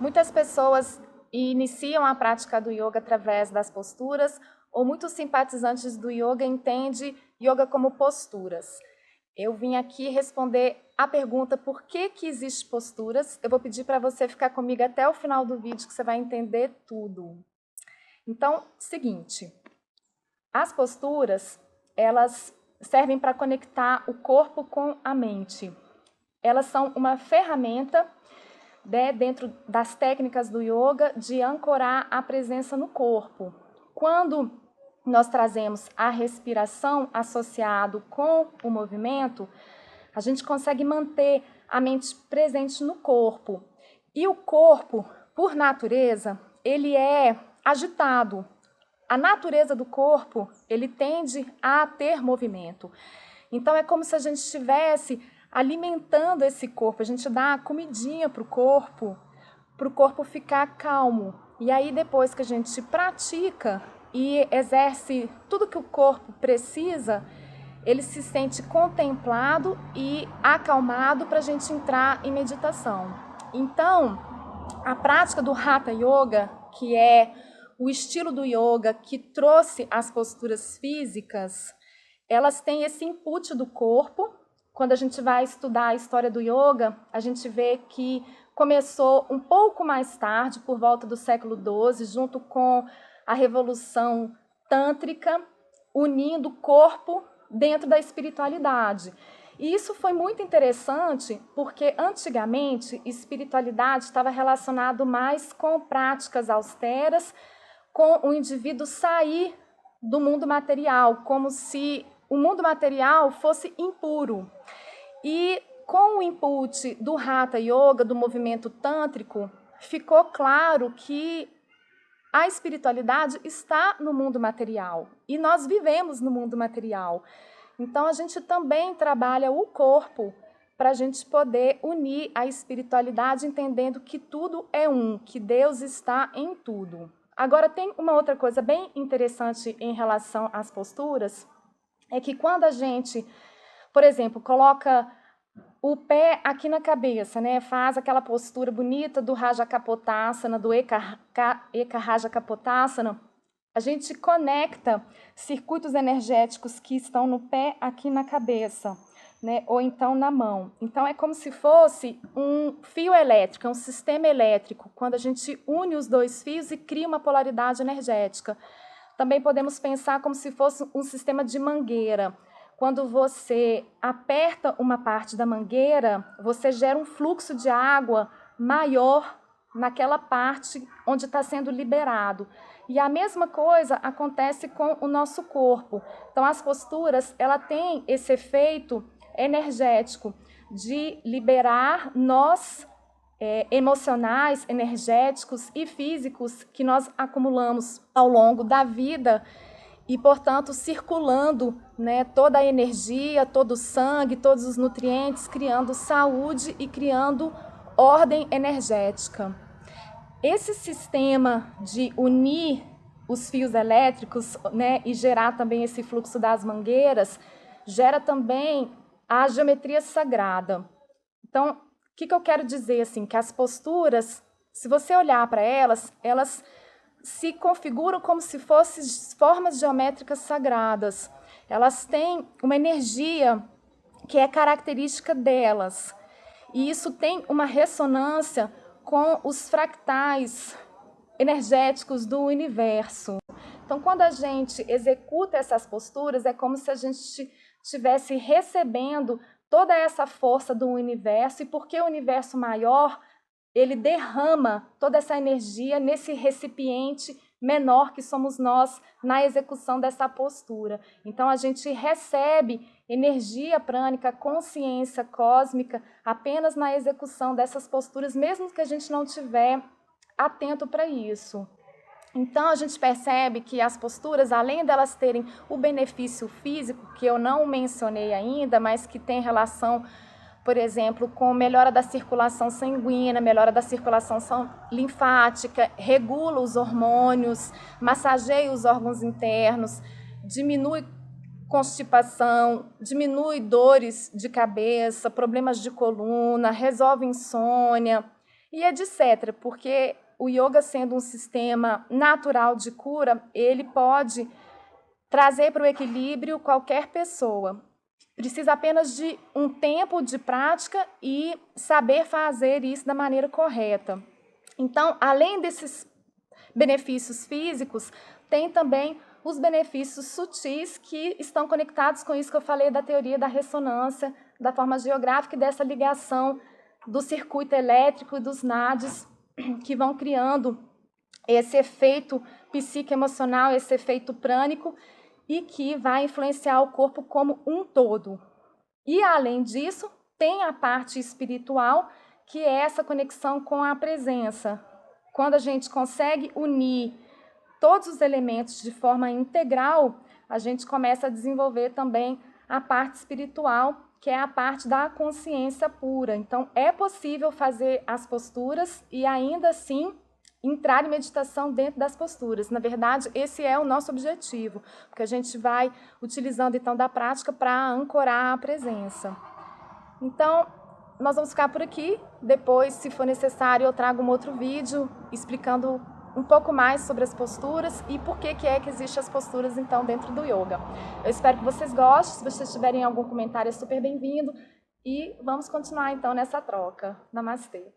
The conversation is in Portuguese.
Muitas pessoas iniciam a prática do yoga através das posturas, ou muitos simpatizantes do yoga entendem yoga como posturas. Eu vim aqui responder a pergunta por que existem posturas. Eu vou pedir para você ficar comigo até o final do vídeo, que você vai entender tudo. Então, seguinte, as posturas, elas servem para conectar o corpo com a mente. Elas são uma ferramenta, dentro das técnicas do yoga, de ancorar a presença no corpo. Quando nós trazemos a respiração associado com o movimento, a gente consegue manter a mente presente no corpo. E o corpo, por natureza, ele é agitado. A natureza do corpo, ele tende a ter movimento. Então, é como se a gente estivesse alimentando esse corpo. A gente dá comidinha para o corpo ficar calmo. E aí, depois que a gente pratica e exerce tudo que o corpo precisa, ele se sente contemplado e acalmado para a gente entrar em meditação. Então, a prática do Hatha Yoga, que é o estilo do yoga que trouxe as posturas físicas, elas têm esse input do corpo. Quando a gente vai estudar a história do yoga, a gente vê que começou um pouco mais tarde, por volta do século XII, junto com a revolução tântrica, unindo o corpo dentro da espiritualidade. E isso foi muito interessante, porque antigamente espiritualidade estava relacionado mais com práticas austeras, com o indivíduo sair do mundo material, como se o mundo material fosse impuro. E com o input do Hatha Yoga, do movimento tântrico, ficou claro que a espiritualidade está no mundo material e nós vivemos no mundo material. Então, a gente também trabalha o corpo para a gente poder unir a espiritualidade, entendendo que tudo é um, que Deus está em tudo. Agora, tem uma outra coisa bem interessante em relação às posturas, é que quando a gente, por exemplo, coloca o pé aqui na cabeça, né, faz aquela postura bonita do Raja Kapotasana, do Eka Raja Kapotasana, a gente conecta circuitos energéticos que estão no pé aqui na cabeça, né, ou então na mão. Então, é como se fosse um fio elétrico, um sistema elétrico, quando a gente une os dois fios e cria uma polaridade energética. Também podemos pensar como se fosse um sistema de mangueira. Quando você aperta uma parte da mangueira, você gera um fluxo de água maior naquela parte onde está sendo liberado. E a mesma coisa acontece com o nosso corpo. Então, as posturas, ela tem esse efeito energético de liberar nós emocionais, energéticos e físicos que nós acumulamos ao longo da vida e, portanto, circulando, né, toda a energia, todo o sangue, todos os nutrientes, criando saúde e criando ordem energética. Esse sistema de unir os fios elétricos, né, e gerar também esse fluxo das mangueiras, gera também a geometria sagrada. Então, o que eu quero dizer? Assim, que as posturas, se você olhar para elas, elas se configuram como se fossem formas geométricas sagradas. Elas têm uma energia que é característica delas. E isso tem uma ressonância com os fractais energéticos do universo. Então, quando a gente executa essas posturas, é como se a gente estivesse recebendo toda essa força do universo, e porque o universo maior, ele derrama toda essa energia nesse recipiente menor que somos nós na execução dessa postura. Então, a gente recebe energia prânica, consciência cósmica, apenas na execução dessas posturas, mesmo que a gente não estiver atento para isso. Então, a gente percebe que as posturas, além delas terem o benefício físico, que eu não mencionei ainda, mas que tem relação, por exemplo, com melhora da circulação sanguínea, melhora da circulação linfática, regula os hormônios, massageia os órgãos internos, diminui constipação, diminui dores de cabeça, problemas de coluna, resolve insônia. e etc. Porque o yoga, sendo um sistema natural de cura, ele pode trazer para o equilíbrio qualquer pessoa. Precisa apenas de um tempo de prática e saber fazer isso da maneira correta. Então, além desses benefícios físicos, tem também os benefícios sutis que estão conectados com isso que eu falei da teoria da ressonância, da forma geográfica e dessa ligação do circuito elétrico e dos nadis que vão criando esse efeito psicoemocional, esse efeito prânico, e que vai influenciar o corpo como um todo. E, além disso, tem a parte espiritual, que é essa conexão com a presença. Quando a gente consegue unir todos os elementos de forma integral, a gente começa a desenvolver também a parte espiritual, que é a parte da consciência pura. Então, é possível fazer as posturas e ainda assim entrar em meditação dentro das posturas. Na verdade, esse é o nosso objetivo, porque a gente vai utilizando então da prática para ancorar a presença. Então, nós vamos ficar por aqui. Depois, se for necessário, eu trago um outro vídeo explicando um pouco mais sobre as posturas e por que é que existem as posturas então dentro do yoga. Eu espero que vocês gostem. Se vocês tiverem algum comentário, é super bem-vindo. E vamos continuar então nessa troca. Namastê.